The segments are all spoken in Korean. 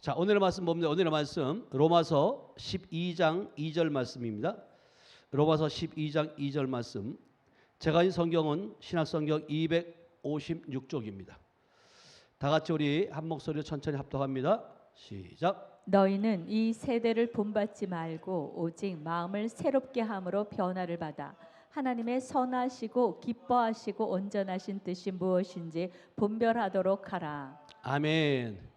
자, 오늘의 말씀 뭡니까? 오늘의 말씀 로마서 12장 2절 말씀입니다. 로마서 12장 2절 말씀. 제가 인 성경은 신약성경 256쪽입니다. 다 같이 우리 한 목소리로 천천히 합독합니다. 시작. 너희는 이 세대를 본받지 말고 오직 마음을 새롭게 함으로 변화를 받아 하나님의 선하시고 기뻐하시고 온전하신 뜻이 무엇인지 분별하도록 하라. 아멘.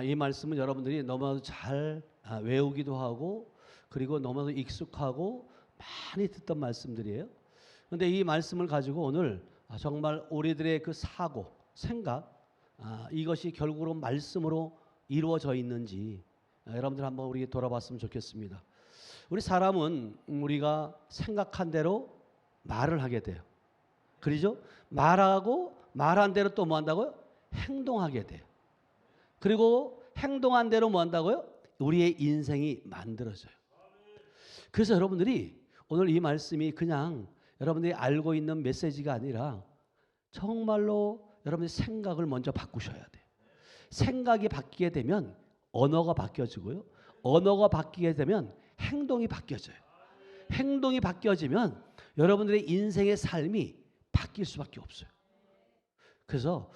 이 말씀은 여러분들이 너무나도 잘 외우기도 하고 그리고 너무나도 익숙하고 많이 듣던 말씀들이에요. 그런데 이 말씀을 가지고 오늘 정말 우리들의 그 사고, 생각 이것이 결국은 말씀으로 이루어져 있는지 여러분들 한번 우리 돌아봤으면 좋겠습니다. 우리 사람은 우리가 생각한 대로 말을 하게 돼요. 그렇죠? 말하고 말한 대로 또 뭐 한다고요? 행동하게 돼요. 그리고 행동한 대로 뭐 한다고요? 우리의 인생이 만들어져요. 그래서 여러분들이 오늘 이 말씀이 그냥 여러분들이 알고 있는 메시지가 아니라 정말로 여러분의 생각을 먼저 바꾸셔야 돼요. 생각이 바뀌게 되면 언어가 바뀌어지고요. 언어가 바뀌게 되면 행동이 바뀌어져요. 행동이 바뀌어지면 여러분들의 인생의 삶이 바뀔 수밖에 없어요. 그래서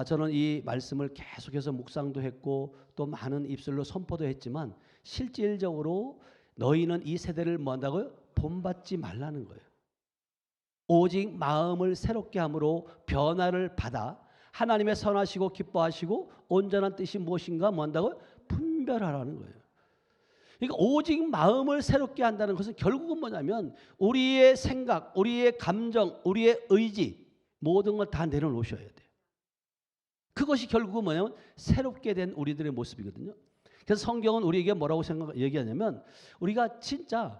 저는 이 말씀을 계속해서 묵상도 했고 또 많은 입술로 선포도 했지만 실질적으로 너희는 이 세대를 뭐 한다고요? 본받지 말라는 거예요. 오직 마음을 새롭게 함으로 변화를 받아 하나님의 선하시고 기뻐하시고 온전한 뜻이 무엇인가 뭐 한다고요? 분별하라는 거예요. 그러니까 오직 마음을 새롭게 한다는 것은 결국은 뭐냐면 우리의 생각, 우리의 감정, 우리의 의지 모든 걸 다 내려놓으셔야 돼요. 그것이 결국은 뭐냐면 새롭게 된 우리들의 모습이거든요. 그래서 성경은 우리에게 뭐라고 얘기하냐면 우리가 진짜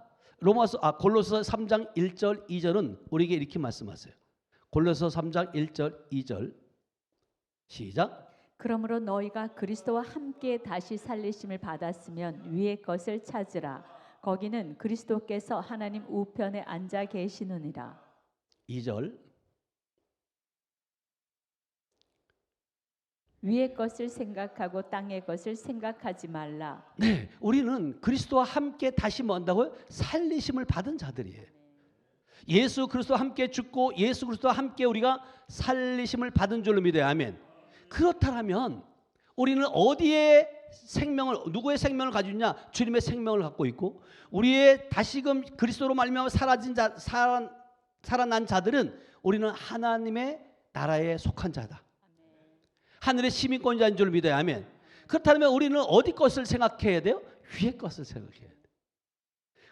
골로새 3장 1절 2절은 우리에게 이렇게 말씀하세요. 골로새 3장 1절 2절 시작. 그러므로 너희가 그리스도와 함께 다시 살리심을 받았으면 위의 것을 찾으라. 거기는 그리스도께서 하나님 우편에 앉아 계시느니라. 2절. 위의 것을 생각하고 땅의 것을 생각하지 말라. 네, 우리는 그리스도와 함께 다시 뭐 한다고요? 살리심을 받은 자들이에요. 예수 그리스도와 함께 죽고 예수 그리스도와 함께 우리가 살리심을 받은 줄로 믿어요. 아멘. 그렇다면 우리는 어디에 생명을, 누구의 생명을 가지고 있냐? 주님의 생명을 갖고 있고 우리의 다시금 그리스도로 말미암아 살아난 자들은 우리는 하나님의 나라에 속한 자다. 하늘의 시민권자인 줄 믿어요. 아멘. 그렇다면 우리는 어디 것을 생각해야 돼요? 위의 것을 생각해야 돼요.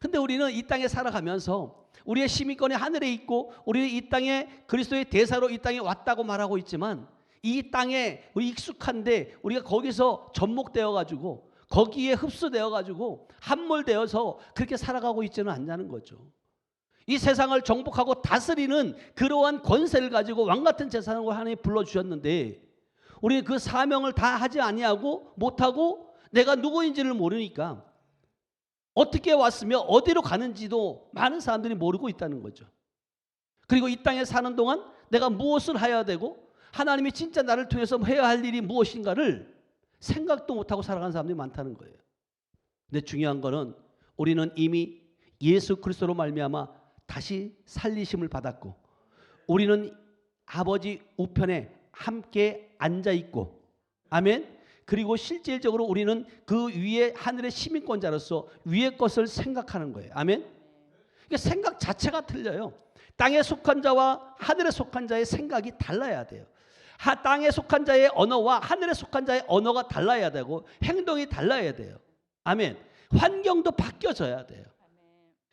근데 우리는 이 땅에 살아가면서 우리의 시민권이 하늘에 있고 우리는 이 땅에 그리스도의 대사로 이 땅에 왔다고 말하고 있지만 이 땅에 우리 익숙한데 우리가 거기서 접목되어 가지고 거기에 흡수되어 가지고 함몰되어서 그렇게 살아가고 있지는 않냐는 거죠. 이 세상을 정복하고 다스리는 그러한 권세를 가지고 왕같은 재산으로 하나님이 불러주셨는데 우리는 그 사명을 다 하지 아니하고 못하고 내가 누구인지를 모르니까 어떻게 왔으며 어디로 가는지도 많은 사람들이 모르고 있다는 거죠. 그리고 이 땅에 사는 동안 내가 무엇을 해야 되고 하나님이 진짜 나를 통해서 해야 할 일이 무엇인가를 생각도 못하고 살아가는 사람들이 많다는 거예요. 근데 중요한 거는 우리는 이미 예수 그리스도로 말미암아 다시 살리심을 받았고 우리는 아버지 우편에 함께 앉아 있고 아멘. 그리고 실질적으로 우리는 그 위에 하늘의 시민권자로서 위의 것을 생각하는 거예요. 아멘. 그러니까 생각 자체가 틀려요. 땅에 속한 자와 하늘에 속한 자의 생각이 달라야 돼요. 땅에 속한 자의 언어와 하늘에 속한 자의 언어가 달라야 되고 행동이 달라야 돼요. 아멘. 환경도 바뀌어져야 돼요.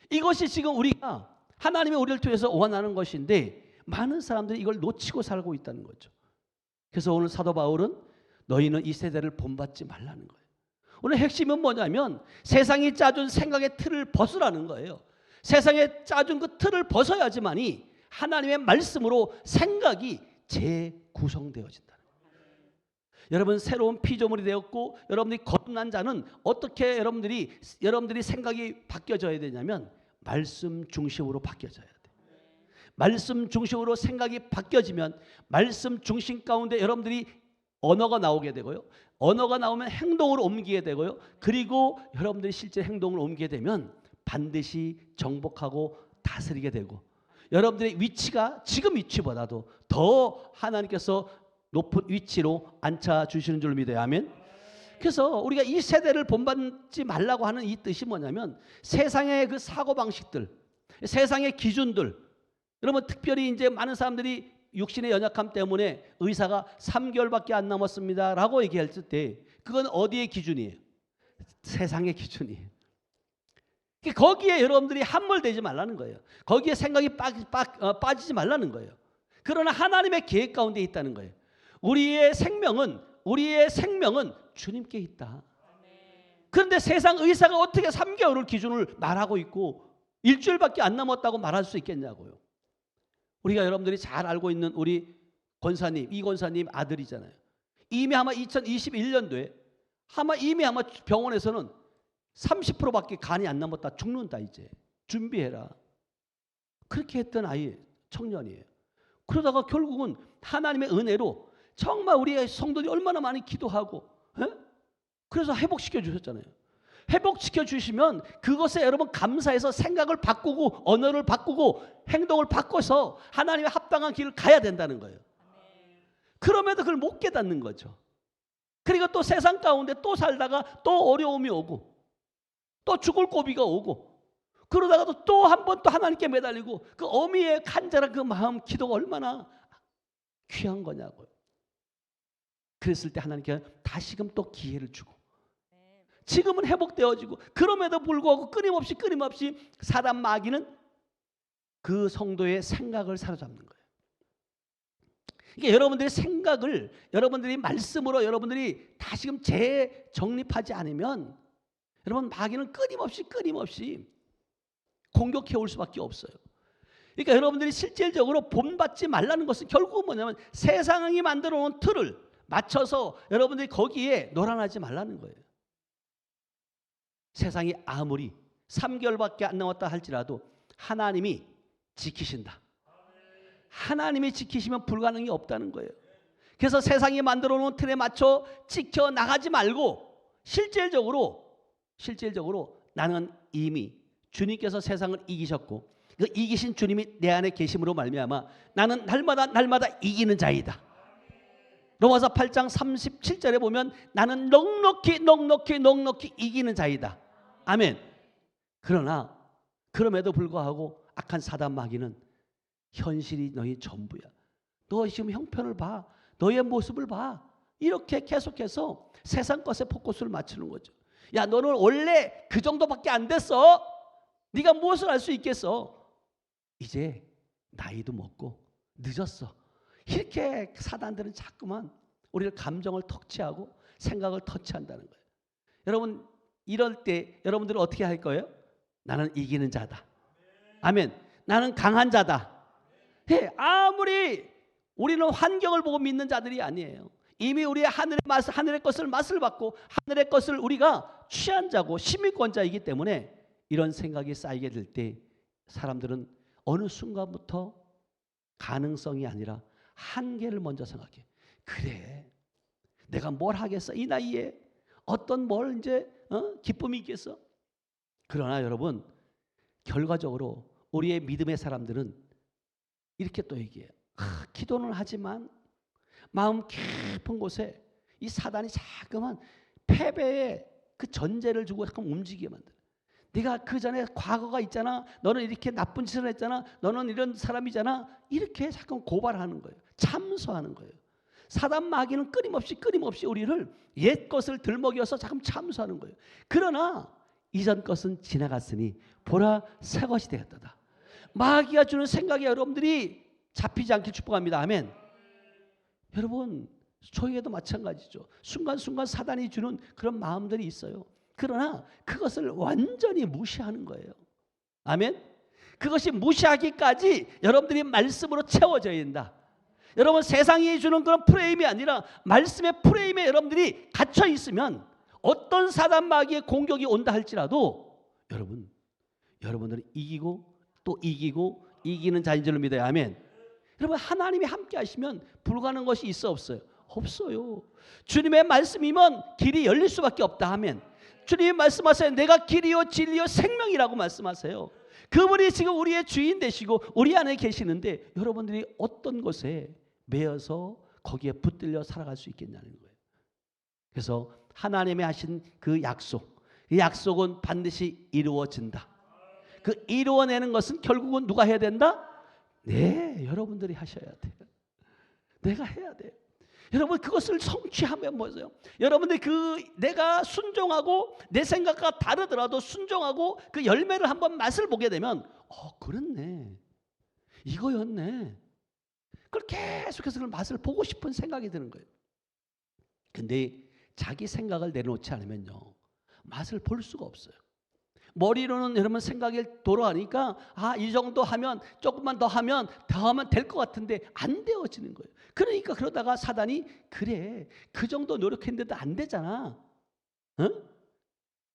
이것이 지금 우리가 하나님이 우리를 통해서 원하는 것인데 많은 사람들이 이걸 놓치고 살고 있다는 거죠. 그래서 오늘 사도 바울은 너희는 이 세대를 본받지 말라는 거예요. 오늘 핵심은 뭐냐면 세상이 짜준 생각의 틀을 벗으라는 거예요. 세상에 짜준 그 틀을 벗어야지만이 하나님의 말씀으로 생각이 재구성되어진다는 거예요. 여러분 새로운 피조물이 되었고 여러분들이 거듭난 자는 어떻게 여러분들이 생각이 바뀌어져야 되냐면 말씀 중심으로 바뀌어져야 돼요. 말씀 중심으로 생각이 바뀌어지면 말씀 중심 가운데 여러분들이 언어가 나오게 되고요. 언어가 나오면 행동으로 옮기게 되고요. 그리고 여러분들이 실제 행동을 옮기게 되면 반드시 정복하고 다스리게 되고 여러분들의 위치가 지금 위치보다도 더 하나님께서 높은 위치로 앉혀주시는 줄 믿어요. 아멘. 그래서 우리가 이 세대를 본받지 말라고 하는 이 뜻이 뭐냐면 세상의 그 사고방식들, 세상의 기준들, 여러분 특별히 이제 많은 사람들이 육신의 연약함 때문에 의사가 3개월밖에 안 남았습니다 라고 얘기할 때 그건 어디의 기준이에요? 세상의 기준이에요. 거기에 여러분들이 함몰되지 말라는 거예요. 거기에 생각이 빠지지 말라는 거예요. 그러나 하나님의 계획 가운데 있다는 거예요. 우리의 생명은 주님께 있다. 그런데 세상 의사가 어떻게 3개월을 기준을 말하고 있고 일주일밖에 안 남았다고 말할 수 있겠냐고요. 우리가 여러분들이 잘 알고 있는 우리 권사님, 이 권사님 아들이잖아요. 이미 아마 2021년도에 이미 병원에서는 30%밖에 간이 안 남았다. 죽는다 이제. 준비해라. 그렇게 했던 청년이에요. 그러다가 결국은 하나님의 은혜로 정말 우리의 성도들이 얼마나 많이 기도하고 그래서 회복시켜 주셨잖아요. 회복시켜 주시면 그것에 여러분 감사해서 생각을 바꾸고 언어를 바꾸고 행동을 바꿔서 하나님의 합당한 길을 가야 된다는 거예요. 그럼에도 그걸 못 깨닫는 거죠. 그리고 또 세상 가운데 또 살다가 또 어려움이 오고 또 죽을 고비가 오고 그러다가도 또 한 번 또 하나님께 매달리고 그 어미의 간절한 그 마음 기도가 얼마나 귀한 거냐고요. 그랬을 때 하나님께 다시금 또 기회를 주고 지금은 회복되어지고 그럼에도 불구하고 끊임없이 사단 마귀는 그 성도의 생각을 사로잡는 거예요. 이게 여러분들의 생각을 여러분들이 말씀으로 여러분들이 다시금 재정립하지 않으면 여러분 마귀는 끊임없이 공격해 올 수밖에 없어요. 그러니까 여러분들이 실질적으로 본받지 말라는 것은 결국은 뭐냐면 세상이 만들어 놓은 틀을 맞춰서 여러분들이 거기에 놀아나지 말라는 거예요. 세상이 아무리 3개월밖에 안 남았다 할지라도 하나님이 지키신다. 하나님이 지키시면 불가능이 없다는 거예요. 그래서 세상이 만들어 놓은 틀에 맞춰 지켜나가지 말고 실질적으로 나는 이미 주님께서 세상을 이기셨고 그 이기신 주님이 내 안에 계심으로 말미암아 나는 날마다 이기는 자이다. 로마서 8장 37절에 보면 나는 넉넉히 이기는 자이다. 아멘. 그러나 그럼에도 불구하고 악한 사단 마귀는 현실이 너희 전부야. 너 지금 형편을 봐. 너의 모습을 봐. 이렇게 계속해서 세상 것에 포커스를 맞추는 거죠. 야, 너는 원래 그 정도밖에 안 됐어. 네가 무엇을 할 수 있겠어. 이제 나이도 먹고 늦었어. 이렇게 사단들은 자꾸만 우리를 감정을 터치하고 생각을 터치한다는 거예요. 여러분 이럴 때 여러분들은 어떻게 할 거예요? 나는 이기는 자다. 아멘. 나는 강한 자다. 아무리 우리는 환경을 보고 믿는 자들이 아니에요. 이미 우리의 하늘의 것을 맛을 받고 하늘의 것을 우리가 취한 자고 시민권자이기 때문에 이런 생각이 쌓이게 될 때 사람들은 어느 순간부터 가능성이 아니라 한계를 먼저 생각해. 그래, 내가 뭘 하겠어? 이 나이에 어떤 뭘 이제 기쁨이 있겠어? 그러나 여러분 결과적으로 우리의 믿음의 사람들은 이렇게 또 얘기해요. 기도는 하지만 마음 깊은 곳에 이 사단이 자꾸만 패배의 그 전제를 주고 약간 움직이게 만들어. 네가 그 전에 과거가 있잖아. 너는 이렇게 나쁜 짓을 했잖아. 너는 이런 사람이잖아. 이렇게 자꾸 고발하는 거예요. 참소하는 거예요. 사단 마귀는 끊임없이 우리를 옛 것을 들먹여서 자꾸 참소하는 거예요. 그러나 이전 것은 지나갔으니 보라 새 것이 되었다. 마귀가 주는 생각에 여러분들이 잡히지 않길 축복합니다. 아멘. 여러분 저에게도 마찬가지죠. 순간순간 사단이 주는 그런 마음들이 있어요. 그러나 그것을 완전히 무시하는 거예요. 아멘. 그것이 무시하기까지 여러분들이 말씀으로 채워져야 된다. 여러분 세상이 주는 그런 프레임이 아니라 말씀의 프레임에 여러분들이 갇혀 있으면 어떤 사단 마귀의 공격이 온다 할지라도 여러분들은 이기고 또 이기고 이기는 자인 줄로 믿어요. 아멘. 여러분 하나님이 함께 하시면 불가능한 것이 있어 없어요? 없어요. 주님의 말씀이면 길이 열릴 수밖에 없다 하면 주님이 말씀하세요. 내가 길이요 진리요 생명이라고 말씀하세요. 그분이 지금 우리의 주인 되시고 우리 안에 계시는데 여러분들이 어떤 것에 매여서 거기에 붙들려 살아갈 수 있겠냐는 거예요. 그래서 하나님이 하신 그 약속, 이 약속은 반드시 이루어진다. 그 이루어내는 것은 결국은 누가 해야 된다? 네, 여러분들이 하셔야 돼요. 내가 해야 돼요. 여러분 그것을 성취하면 뭐죠? 여러분들 내가 순종하고 내 생각과 다르더라도 순종하고 그 열매를 한번 맛을 보게 되면 그렇네, 이거였네. 그걸 계속해서 그 맛을 보고 싶은 생각이 드는 거예요. 근데 자기 생각을 내놓지 않으면요 맛을 볼 수가 없어요. 머리로는 여러분 생각이 돌아가니까 이 정도 하면 조금만 더 하면 될 것 같은데 안 되어지는 거예요. 그러니까 그러다가 사단이 그래 그 정도 노력했는데도 안 되잖아.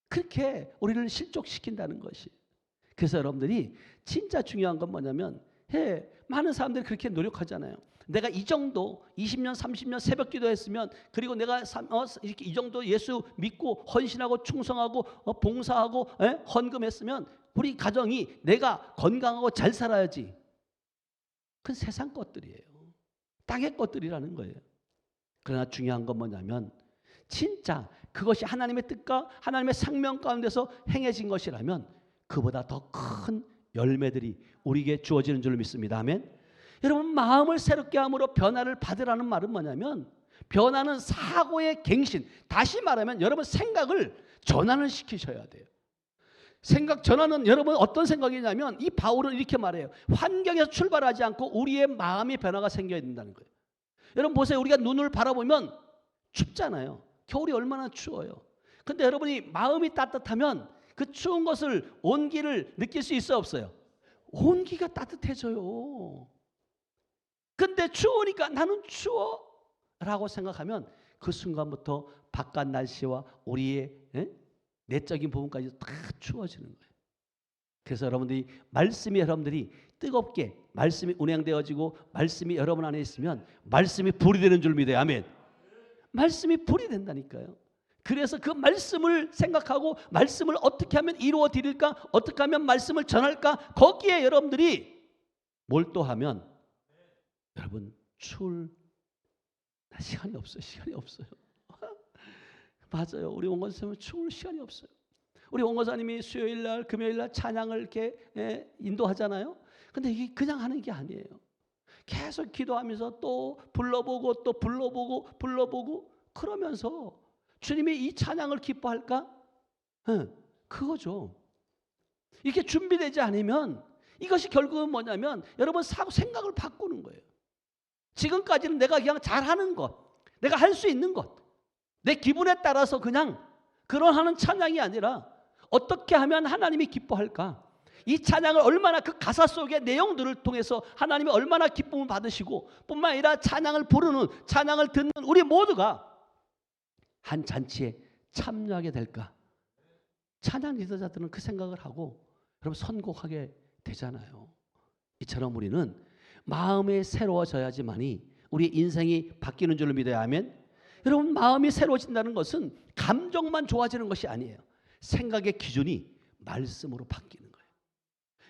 그렇게 우리를 실족시킨다는 것이. 그래서 여러분들이 진짜 중요한 건 뭐냐면 많은 사람들이 그렇게 노력하잖아요. 내가 이 정도 20년 30년 새벽 기도했으면 그리고 내가 이렇게 이 정도 예수 믿고 헌신하고 충성하고 봉사하고 헌금했으면 우리 가정이 내가 건강하고 잘 살아야지. 그건 세상 것들이에요. 땅의 것들이라는 거예요. 그러나 중요한 건 뭐냐면 진짜 그것이 하나님의 뜻과 하나님의 생명 가운데서 행해진 것이라면 그보다 더 큰 열매들이 우리에게 주어지는 줄 믿습니다. 아멘. 여러분 마음을 새롭게 함으로 변화를 받으라는 말은 뭐냐면 변화는 사고의 갱신. 다시 말하면 여러분 생각을 전환을 시키셔야 돼요. 생각 전환은 여러분 어떤 생각이냐면 이 바울은 이렇게 말해요. 환경에서 출발하지 않고 우리의 마음의 변화가 생겨야 된다는 거예요. 여러분 보세요. 우리가 눈을 바라보면 춥잖아요. 겨울이 얼마나 추워요. 근데 여러분이 마음이 따뜻하면 그 추운 것을 온기를 느낄 수 있어 없어요? 온기가 따뜻해져요. 근데 추우니까 나는 추워 라고 생각하면 그 순간부터 바깥 날씨와 우리의 내적인 부분까지 다 추워지는 거예요. 그래서 여러분들이 말씀이 여러분들이 뜨겁게 말씀이 운행되어지고 말씀이 여러분 안에 있으면 말씀이 불이 되는 줄 믿어요. 아멘. 말씀이 불이 된다니까요. 그래서 그 말씀을 생각하고 말씀을 어떻게 하면 이루어 드릴까, 어떻게 하면 말씀을 전할까, 거기에 여러분들이 몰두하면 여러분 추울 시간이 없어요. 시간이 없어요. 맞아요. 우리 원건사님은 추울 시간이 없어요. 우리 원건사님이 수요일날 금요일날 찬양을 이렇게 인도하잖아요. 근데 이게 그냥 하는 게 아니에요. 계속 기도하면서 또 불러보고 또 불러보고 그러면서 주님이 이 찬양을 기뻐할까? 그거죠. 이렇게 준비되지 않으면 이것이 결국은 뭐냐면 여러분 생각을 바꾸는 거예요. 지금까지는 내가 그냥 잘하는 것, 내가 할 수 있는 것, 내 기분에 따라서 그냥 그런 하는 찬양이 아니라 어떻게 하면 하나님이 기뻐할까? 이 찬양을 얼마나 그 가사 속의 내용들을 통해서 하나님이 얼마나 기쁨을 받으시고 뿐만 아니라 찬양을 부르는 찬양을 듣는 우리 모두가 한 잔치에 참여하게 될까? 찬양 리더자들은 그 생각을 하고 여러분 선곡하게 되잖아요. 이처럼 우리는 마음이 새로워져야지만이 우리 인생이 바뀌는 줄로 믿어야 하면 여러분 마음이 새로워진다는 것은 감정만 좋아지는 것이 아니에요. 생각의 기준이 말씀으로 바뀌는 거예요.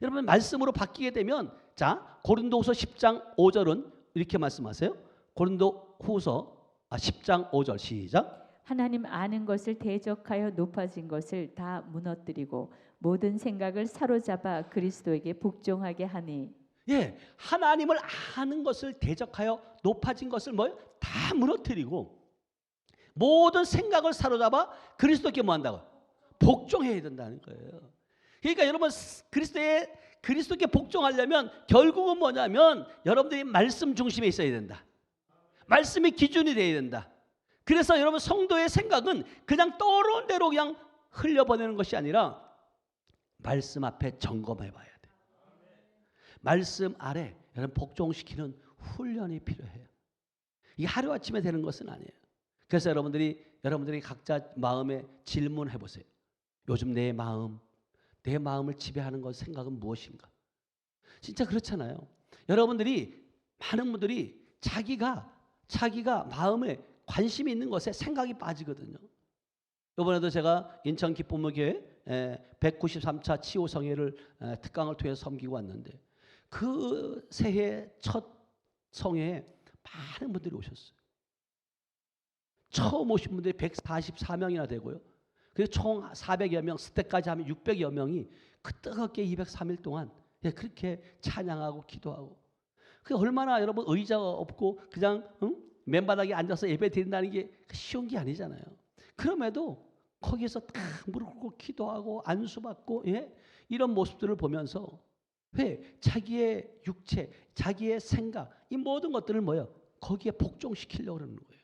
여러분 말씀으로 바뀌게 되면 자 고린도후서 10장 5절은 이렇게 말씀하세요. 고린도후서 10장 5절 시작. 하나님 아는 것을 대적하여 높아진 것을 다 무너뜨리고 모든 생각을 사로잡아 그리스도에게 복종하게 하니. 예, 하나님을 아는 것을 대적하여 높아진 것을 뭐요? 다 무너뜨리고 모든 생각을 사로잡아 그리스도께 뭐 한다고? 복종해야 된다는 거예요. 그러니까 여러분 그리스도께 복종하려면 결국은 뭐냐면 여러분들이 말씀 중심에 있어야 된다. 말씀이 기준이 되어야 된다. 그래서 여러분 성도의 생각은 그냥 떠오르는 대로 그냥 흘려보내는 것이 아니라 말씀 앞에 점검해 봐야 돼. 말씀 아래 여러분 복종시키는 훈련이 필요해요. 이게 하루아침에 되는 것은 아니에요. 그래서 여러분들이 각자 마음에 질문해 보세요. 요즘 내 마음을 지배하는 것 생각은 무엇인가? 진짜 그렇잖아요. 여러분들이 많은 분들이 자기가 자기가 마음에 관심이 있는 것에 생각이 빠지거든요. 이번에도 제가 인천 기쁨교회 193차 치유성회를 특강을 통해서 섬기고 왔는데 그 새해 첫 성회에 많은 분들이 오셨어요. 처음 오신 분들이 144명이나 되고요. 그래서 총 400여 명, 스텝까지 하면 600여 명이 그 뜨겁게 203일 동안 그렇게 찬양하고 기도하고, 그게 얼마나 여러분 의자가 없고 그냥 맨바닥에 앉아서 예배 드린다는 게 쉬운 게 아니잖아요. 그럼에도 거기에서 딱 무릎 꿇고 기도하고 안수받고 이런 모습들을 보면서 왜 자기의 육체, 자기의 생각, 이 모든 것들을 뭐예요? 거기에 복종시키려고 그러는 거예요.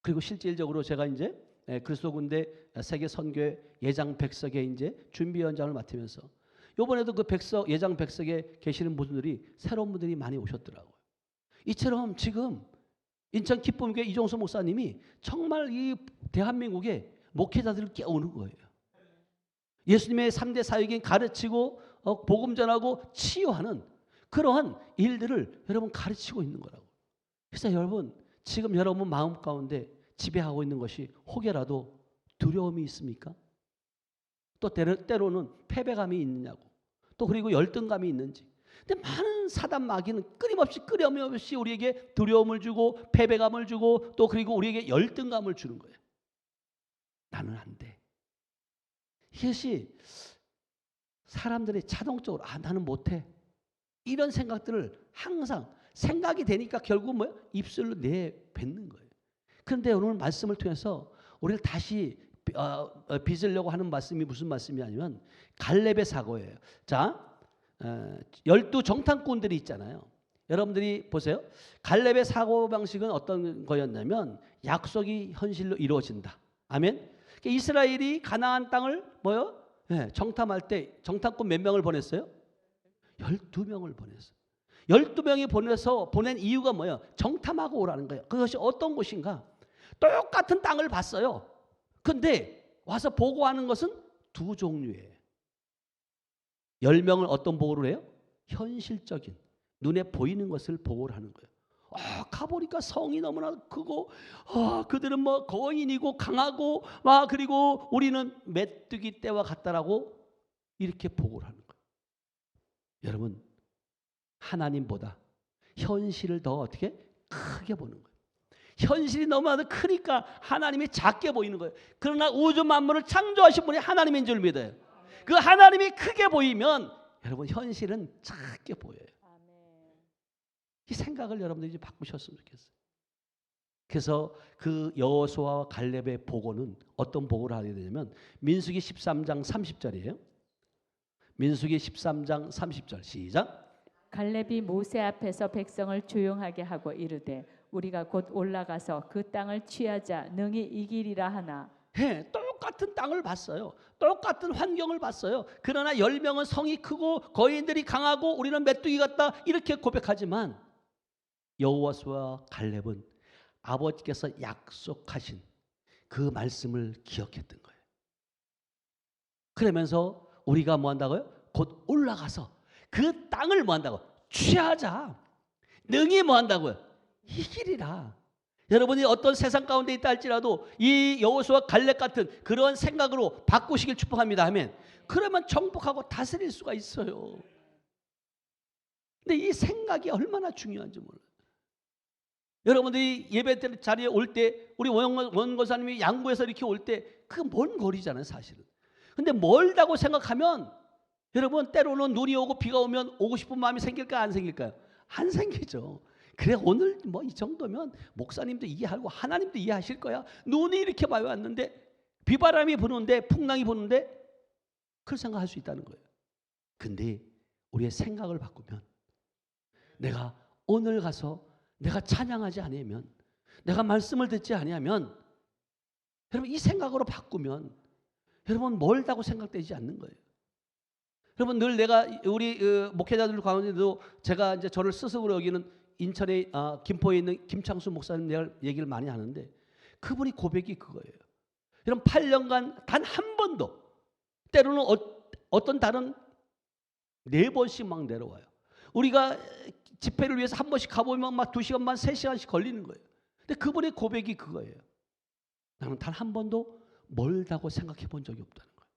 그리고 실질적으로 제가 이제 그리스도 군대 세계 선교회 예장 백석에 이제 준비위원장을 맡으면서 이번에도 그 백석, 예장 백석에 계시는 분들이 새로운 분들이 많이 오셨더라고요. 이처럼 지금 인천 기쁨교회 이종수 목사님이 정말 이 대한민국의 목회자들을 깨우는 거예요. 예수님의 3대 사역인 가르치고 복음 전하고 치유하는 그러한 일들을 여러분 가르치고 있는 거라고. 그래서 여러분 지금 여러분 마음 가운데 지배하고 있는 것이 혹여라도 두려움이 있습니까? 또 때로는 패배감이 있느냐고, 또 그리고 열등감이 있는지. 근데 많은 사단 마귀는 끊임없이 우리에게 두려움을 주고 패배감을 주고 또 그리고 우리에게 열등감을 주는 거예요. 나는 안 돼. 이것이 사람들이 자동적으로 나는 못해. 이런 생각들을 항상 생각이 되니까 결국 뭐예요? 입술로 내뱉는 거예요. 그런데 오늘 말씀을 통해서 우리를 다시 빚으려고 하는 말씀이 무슨 말씀이냐면 갈렙의 사고예요. 자, 12 정탐꾼들이 있잖아요. 여러분들이 보세요. 갈렙의 사고 방식은 어떤 거였냐면 약속이 현실로 이루어진다. 아멘. 그러니까 이스라엘이 가나안 땅을 뭐요? 정탐할 때 정탐꾼 몇 명을 보냈어요? 12명을 보냈어요. 12명이 보낸 이유가 뭐예요? 정탐하고 오라는 거예요. 그것이 어떤 곳인가? 똑같은 땅을 봤어요. 근데 와서 보고하는 것은 두 종류예요. 10명을 어떤 보고를 해요? 현실적인 눈에 보이는 것을 보고를 하는 거예요. 가보니까 성이 너무나 크고 그들은 뭐 거인이고 강하고 그리고 우리는 메뚜기 떼와 같다라고 이렇게 보고를 하는 거예요. 여러분 하나님보다 현실을 더 어떻게 크게 보는 거예요. 현실이 너무나도 크니까 하나님이 작게 보이는 거예요. 그러나 우주 만물을 창조하신 분이 하나님인 줄 믿어요. 그 하나님이 크게 보이면 여러분 현실은 작게 보여요. 이 생각을 여러분들이 바꾸셨으면 좋겠어요. 그래서 그 여호수아와 갈렙의 보고는 어떤 보고를 하게 되냐면 민수기 13장 30절이에요. 민수기 13장 30절 시작. 갈렙이 모세 앞에서 백성을 조용하게 하고 이르되 우리가 곧 올라가서 그 땅을 취하자 능히 이기리라 하나. 똑같은 땅을 봤어요. 똑같은 환경을 봤어요. 그러나 10명은 성이 크고 거인들이 강하고 우리는 메뚜기 같다 이렇게 고백하지만 여호수아와 갈렙은 아버지께서 약속하신 그 말씀을 기억했던 거예요. 그러면서 우리가 뭐 한다고요? 곧 올라가서 그 땅을 뭐 한다고? 취하자. 능히 뭐 한다고요? 이기리라. 여러분이 어떤 세상 가운데 있다 할지라도 이 여호수아 갈렙 같은 그런 생각으로 바꾸시길 축복합니다. 아멘. 그러면 정복하고 다스릴 수가 있어요. 근데 이 생각이 얼마나 중요한지 몰라요. 여러분들이 예배 자리에 올 때 우리 원고사님이 양구에서 이렇게 올 때 그 먼 거리잖아요 사실은. 근데 멀다고 생각하면 여러분 때로는 눈이 오고 비가 오면 오고 싶은 마음이 생길까요? 안 생길까요? 안 생기죠. 그래 오늘 뭐 이 정도면 목사님도 이해하고 하나님도 이해하실 거야. 눈이 이렇게 많이 왔는데 비바람이 부는데 풍랑이 부는데 그걸 생각할 수 있다는 거예요. 근데 우리의 생각을 바꾸면 내가 오늘 가서 내가 찬양하지 않으면 내가 말씀을 듣지 아니하면 여러분 이 생각으로 바꾸면 여러분 멀다고 생각되지 않는 거예요. 여러분 늘 내가 우리 목회자들 가운데도 제가 이제 저를 스승으로 여기는 인천에 김포에 있는 김창수 목사님 내가 얘기를 많이 하는데 그분이 고백이 그거예요. 여러분 8년간 단 한 번도 때로는 어떤 달은 4번씩 막 내려와요. 우리가 집회를 위해서 한 번씩 가보면 막 2시간 반, 3시간씩 걸리는 거예요. 근데 그분의 고백이 그거예요. 나는 단 한 번도 멀다고 생각해 본 적이 없다는 거예요.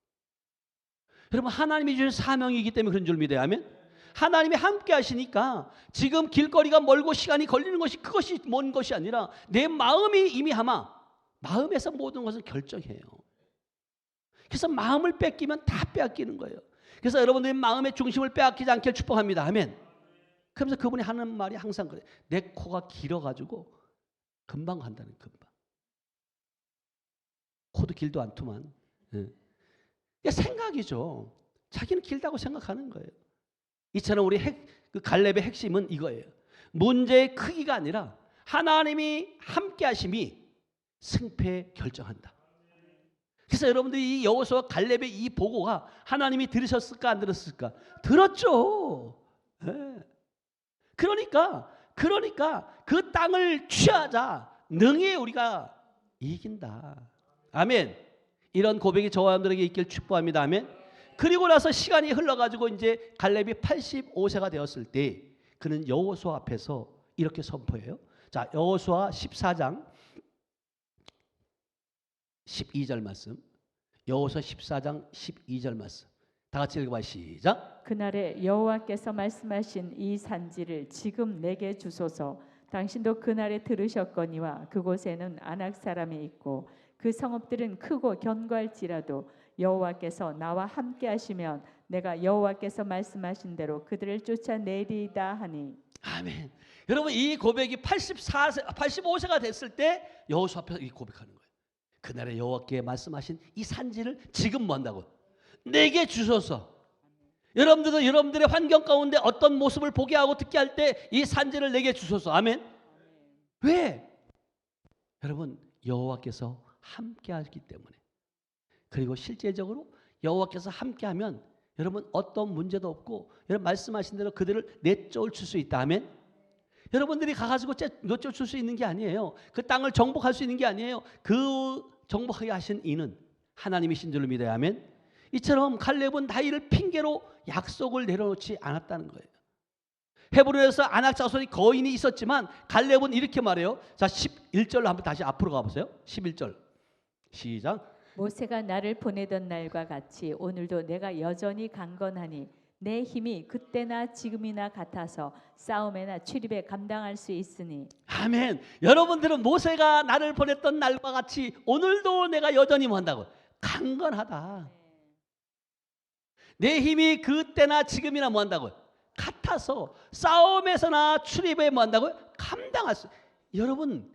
여러분, 하나님이 주신 사명이기 때문에 그런 줄 믿어야 하면, 하나님이 함께 하시니까 지금 길거리가 멀고 시간이 걸리는 것이, 그것이 먼 것이 아니라 내 마음이 이미 아마 마음에서 모든 것을 결정해요. 그래서 마음을 뺏기면 다 빼앗기는 거예요. 그래서 여러분들의 마음의 중심을 빼앗기지 않게 축복합니다. 아멘. 그러면서 그분이 하는 말이 항상 그래요. 내 코가 길어가지고 금방 간다는, 금방. 코도 길도 않더만. 예. 생각이죠. 자기는 길다고 생각하는 거예요. 이처럼 우리 그 갈렙의 핵심은 이거예요. 문제의 크기가 아니라 하나님이 함께 하심이 승패 결정한다. 그래서 여러분들이 이 여호수아와 갈렙의 이 보고가 하나님이 들으셨을까 안 들었을까? 들었죠. 예. 그러니까 그 땅을 취하자 능히 우리가 이긴다. 아멘. 이런 고백이 저와 여러분들에게 있길 축복합니다. 아멘. 그리고 나서 시간이 흘러가지고 이제 갈렙이 85세가 되었을 때 그는 여호수아 앞에서 이렇게 선포해요. 자, 여호수아 14장 12절 말씀. 여호수아 14장 12절 말씀. 다 같이 읽어봐. 시작. 그날에 여호와께서 말씀하신 이 산지를 지금 내게 주소서. 당신도 그날에 들으셨거니와 그곳에는 아낙 사람이 있고 그 성읍들은 크고 견고할지라도 여호와께서 나와 함께 하시면 내가 여호와께서 말씀하신 대로 그들을 쫓아내리이다 하니. 아멘. 여러분, 이 고백이 85세가 됐을 때 여호수아 앞에서 이 고백하는 거예요. 그날에 여호와께 말씀하신 이 산지를 지금 뭐 한다고? 내게 주소서. 여러분들도 여러분들의 환경 가운데 어떤 모습을 보게 하고 듣게 할 때 이 산지를 내게 주소서. 아멘. 왜? 여러분, 여호와께서 함께 하기 때문에. 그리고 실제적으로 여호와께서 함께하면 여러분 어떤 문제도 없고, 여러분 말씀하신 대로 그들을 내쫓을 수 있다. 아멘. 여러분들이 가가지고 내쫓을 수 있는 게 아니에요. 그 땅을 정복할 수 있는 게 아니에요. 그 정복하게 하신 이는 하나님이신 줄로 믿어야. 아멘. 이처럼 갈렙은 나이를 핑계로 약속을 내려놓지 않았다는 거예요. 헤브론에서 아낙 자손이 거인이 있었지만 갈렙은 이렇게 말해요. 자, 11절로 한번 다시 앞으로 가보세요. 11절 시작. 모세가 나를 보내던 날과 같이 오늘도 내가 여전히 강건하니 내 힘이 그때나 지금이나 같아서 싸움에나 출입에 감당할 수 있으니. 아멘. 여러분들은 모세가 나를 보냈던 날과 같이 오늘도 내가 여전히 뭐 한다고? 강건하다. 내 힘이 그때나 지금이나 뭐 한다고? 같아서 싸움에서나 출입에 뭐 한다고? 감당할 수. 여러분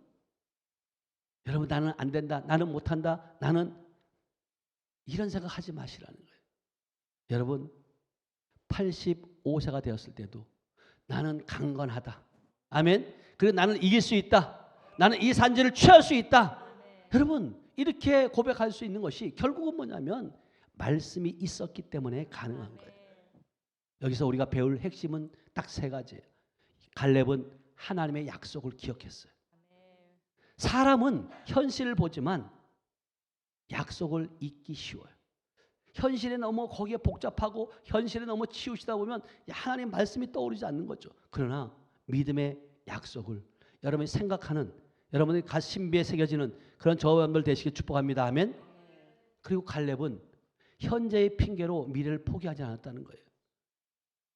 나는 안 된다, 나는 못한다, 나는 이런 생각 하지 마시라는 거예요. 여러분 85세가 되었을 때도 나는 강건하다. 아멘. 그리고 나는 이길 수 있다. 나는 이 산지를 취할 수 있다. 여러분 이렇게 고백할 수 있는 것이 결국은 뭐냐면 말씀이 있었기 때문에 가능한 거예요. 여기서 우리가 배울 핵심은 딱 3가지예요. 갈렙은 하나님의 약속을 기억했어요. 사람은 현실을 보지만 약속을 잊기 쉬워요. 현실에 너무 거기에 복잡하고 현실에 너무 치우치다 보면 하나님 말씀이 떠오르지 않는 거죠. 그러나 믿음의 약속을 여러분이 생각하는, 여러분의 가슴비에 새겨지는 그런 저와 여러분들 되시길 축복합니다. 아멘. 그리고 갈렙은 현재의 핑계로 미래를 포기하지 않았다는 거예요.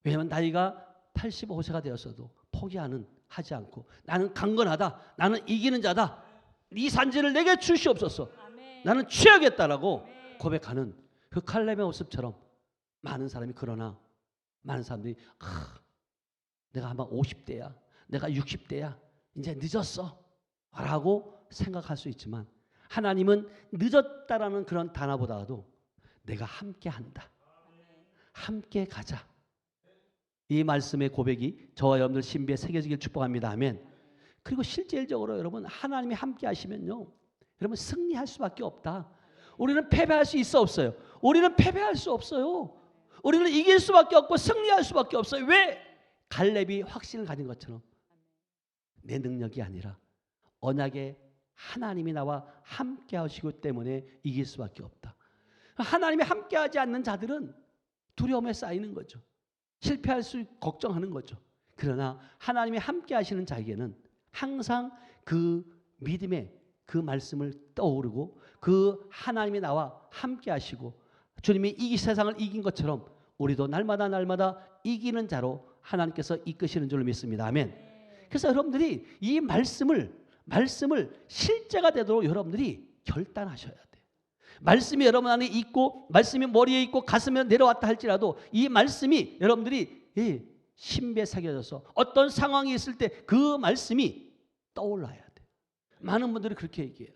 왜냐하면 나이가 85세가 되었어도 하지 않고 나는 강건하다, 나는 이기는 자다, 이 산지를 내게 주시옵소서, 나는 취하겠다라고 고백하는 그 갈렙의 모습처럼 많은 사람이, 그러나 많은 사람들이 내가 아마 50대야, 내가 60대야, 이제 늦었어 라고 생각할 수 있지만 하나님은 늦었다라는 그런 단어보다도 내가 함께 한다, 함께 가자, 이 말씀의 고백이 저와 여러분들 신비에 새겨지길 축복합니다. 아멘. 그리고 실질적으로 여러분 하나님이 함께 하시면요, 여러분 승리할 수밖에 없다. 우리는 패배할 수 있어 없어요? 우리는 패배할 수 없어요. 우리는 이길 수밖에 없고 승리할 수밖에 없어요. 왜? 갈렙이 확신을 가진 것처럼 내 능력이 아니라 언약의 하나님이 나와 함께 하시기 때문에 이길 수밖에 없다. 하나님이 함께하지 않는 자들은 두려움에 쌓이는 거죠. 실패할 수 걱정하는 거죠. 그러나 하나님이 함께 하시는 자에게는 항상 그 믿음의 그 말씀을 떠오르고 그 하나님이 나와 함께 하시고 주님이 이 세상을 이긴 것처럼 우리도 날마다 이기는 자로 하나님께서 이끄시는 줄로 믿습니다. 아멘. 그래서 여러분들이 이 말씀을 실제가 되도록 여러분들이 결단하셔야 돼요. 말씀이 여러분 안에 있고 말씀이 머리에 있고 가슴에 내려왔다 할지라도 이 말씀이 여러분들이 신비에 새겨져서 어떤 상황이 있을 때 그 말씀이 떠올라야 돼요. 많은 분들이 그렇게 얘기해요.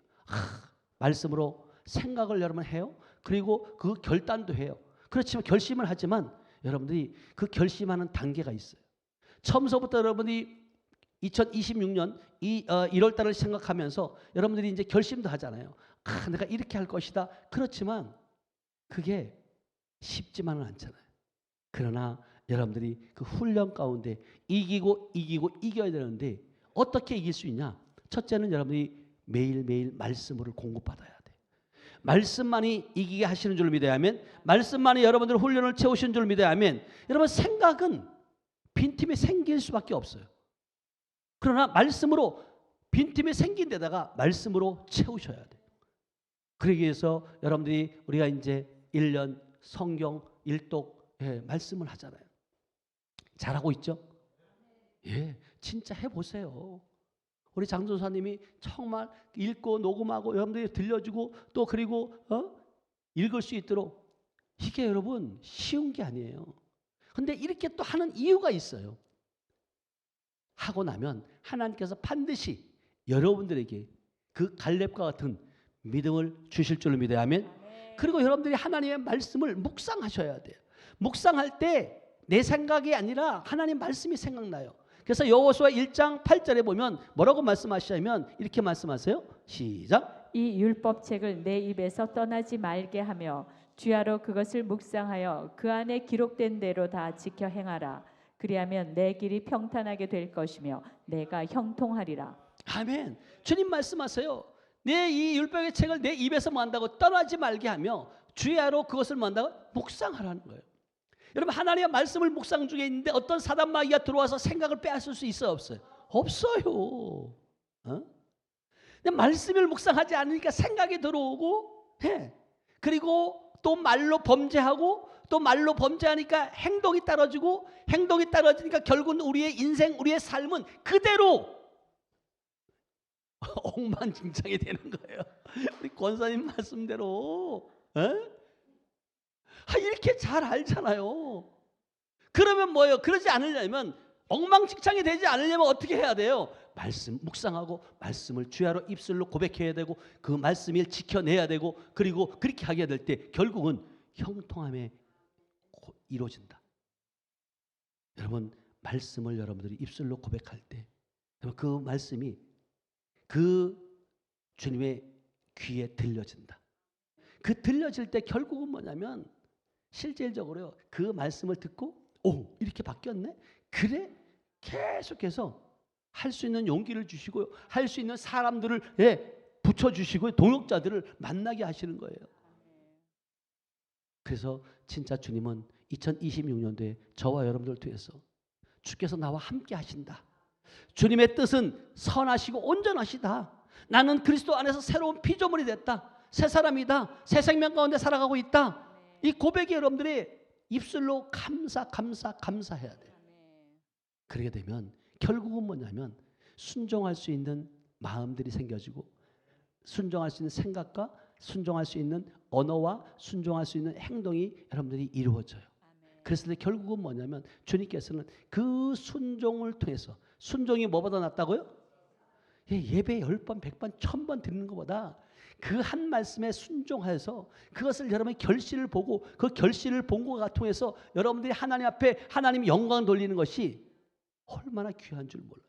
말씀으로 생각을 여러분 해요. 그리고 그 결단도 해요. 그렇지만 결심을 하지만 여러분들이 그 결심하는 단계가 있어요. 처음서부터 여러분이 2026년 1월 달을 생각하면서 여러분들이 이제 결심도 하잖아요. 내가 이렇게 할 것이다. 그렇지만 그게 쉽지만은 않잖아요. 그러나 여러분들이 그 훈련 가운데 이겨야 되는데 어떻게 이길 수 있냐? 첫째는 여러분들이 매일매일 말씀을 공급받아야 돼. 말씀만이 이기게 하시는 줄 믿어야 하면, 말씀만이 여러분들 훈련을 채우시는 줄 믿어야 하면, 여러분 생각은 빈틈이 생길 수밖에 없어요. 그러나 말씀으로 빈틈이 생긴 데다가 말씀으로 채우셔야 돼요. 그러기 위해서 여러분들이 우리가 이제 1년 성경 일독 말씀을 하잖아요. 잘하고 있죠? 예, 진짜 해보세요. 우리 장조사님이 정말 읽고 녹음하고 여러분들이 들려주고 또 그리고 읽을 수 있도록 이게 여러분 쉬운 게 아니에요. 근데 이렇게 또 하는 이유가 있어요. 하고 나면 하나님께서 반드시 여러분들에게 그 갈렙과 같은 믿음을 주실 줄로 믿어야 하면, 그리고 여러분들이 하나님의 말씀을 묵상하셔야 돼요. 묵상할 때 내 생각이 아니라 하나님 말씀이 생각나요. 그래서 여호수아 1장 8절에 보면 뭐라고 말씀하시냐면 이렇게 말씀하세요. 시작. 이 율법책을 내 입에서 떠나지 말게 하며 주야로 그것을 묵상하여 그 안에 기록된 대로 다 지켜 행하라. 그리하면 내 길이 평탄하게 될 것이며 내가 형통하리라. 아멘. 주님 말씀하세요. 내 이 율법의 책을 내 입에서 뭐 한다고 떠나지 말게 하며 주야로 그것을 뭐 한다고 묵상하라는 거예요. 여러분 하나님의 말씀을 묵상 중에 있는데 어떤 사단 마귀가 들어와서 생각을 빼앗을 수 있어요, 없어요? 없어요. 근데 말씀을 묵상하지 않으니까 생각이 들어오고 그리고 또 말로 범죄하고 또 말로 범죄하니까 행동이 떨어지고 행동이 떨어지니까 결국은 우리의 인생, 우리의 삶은 그대로 엉망진창이 되는 거예요. 우리 권사님 말씀대로 이렇게 잘 알잖아요. 그러면 뭐예요? 그러지 않으려면 엉망진창이 되지 않으려면 어떻게 해야 돼요? 말씀 묵상하고 말씀을 주야로 입술로 고백해야 되고 그 말씀을 지켜내야 되고 그리고 그렇게 하게 될 때 결국은 형통함에 이루어진다. 여러분 말씀을 여러분들이 입술로 고백할 때 그 말씀이 그 주님의 귀에 들려진다. 그 들려질 때 결국은 뭐냐면 실질적으로 그 말씀을 듣고 이렇게 바뀌었네? 그래? 계속해서 할 수 있는 용기를 주시고요. 할 수 있는 사람들을 붙여주시고 동역자들을 만나게 하시는 거예요. 그래서 진짜 주님은 2026년도에 저와 여러분들 통해서 주께서 나와 함께 하신다. 주님의 뜻은 선하시고 온전하시다. 나는 그리스도 안에서 새로운 피조물이 됐다. 새 사람이다. 새 생명 가운데 살아가고 있다. 이 고백이 여러분들이 입술로 감사해야 돼요. 그러게 되면 결국은 뭐냐면 순종할 수 있는 마음들이 생겨지고 순종할 수 있는 생각과 순종할 수 있는 언어와 순종할 수 있는 행동이 여러분들이 이루어져요. 그랬을 때 결국은 뭐냐면 주님께서는 그 순종을 통해서, 순종이 뭐보다 낫다고요? 예배 10번, 100번, 1000번 듣는 것보다 그 한 말씀에 순종해서 그것을 여러분의 결실을 보고 그 결실을 본 것과 통해서 여러분들이 하나님 앞에 하나님 영광 돌리는 것이 얼마나 귀한 줄 몰라요.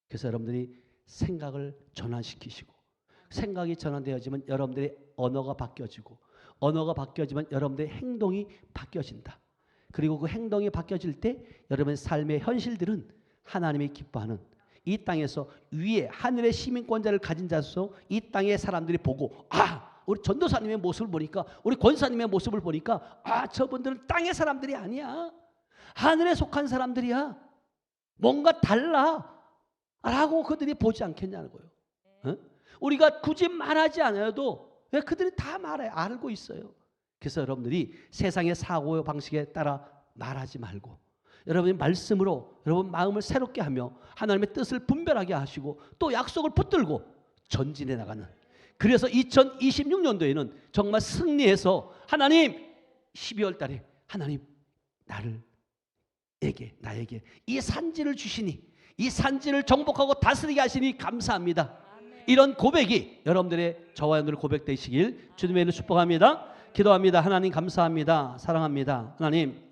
그래서 여러분들이 생각을 전환시키시고 생각이 전환되어지면 여러분들의 언어가 바뀌어지고 언어가 바뀌어지면 여러분들의 행동이 바뀌어진다. 그리고 그 행동이 바뀌어질 때 여러분의 삶의 현실들은 하나님이 기뻐하는 이 땅에서 위에 하늘의 시민권자를 가진 자로서 이 땅의 사람들이 보고 우리 전도사님의 모습을 보니까 우리 권사님의 모습을 보니까 저분들은 땅의 사람들이 아니야. 하늘에 속한 사람들이야. 뭔가 달라라고 그들이 보지 않겠냐는 거예요. 어? 우리가 굳이 말하지 않아도 왜 그들이 다 말해 알고 있어요. 그래서 여러분들이 세상의 사고 방식에 따라 말하지 말고 여러분이 말씀으로 여러분 마음을 새롭게 하며 하나님의 뜻을 분별하게 하시고 또 약속을 붙들고 전진해 나가는, 그래서 2026년도에는 정말 승리해서 하나님 12월 달에 하나님 나에게 이 산지를 주시니 이 산지를 정복하고 다스리게 하시니 감사합니다. 이런 고백이 여러분들의 저와 여러분들 고백되시길 주님의 이름으로 축복합니다. 기도합니다. 하나님 감사합니다. 사랑합니다. 하나님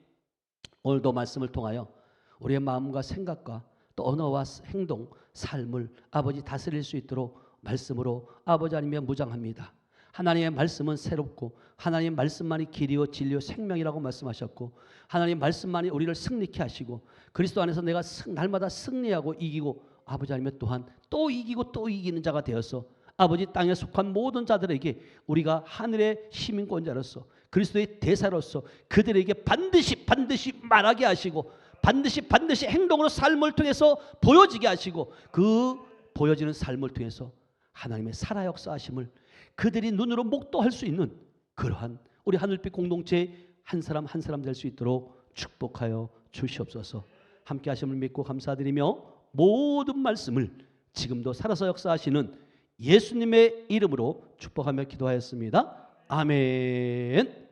오늘도 말씀을 통하여 우리의 마음과 생각과 또 언어와 행동, 삶을 아버지 다스릴 수 있도록 말씀으로 아버지 아니면 무장합니다. 하나님의 말씀은 새롭고 하나님의 말씀만이 길이요 진리요 생명이라고 말씀하셨고 하나님의 말씀만이 우리를 승리케 하시고 그리스도 안에서 내가 날마다 승리하고 이기고 아버지 아니면 또한 또 이기고 또 이기는 자가 되어서 아버지 땅에 속한 모든 자들에게 우리가 하늘의 시민권자로서 그리스도의 대사로서 그들에게 반드시 말하게 하시고 반드시 행동으로 삶을 통해서 보여지게 하시고 그 보여지는 삶을 통해서 하나님의 살아 역사하심을 그들이 눈으로 목도할 수 있는 그러한 우리 하늘빛 공동체 한 사람 한 사람 될 수 있도록 축복하여 주시옵소서. 함께 하심을 믿고 감사드리며 모든 말씀을 지금도 살아서 역사하시는 예수님의 이름으로 축복하며 기도하였습니다. 아멘.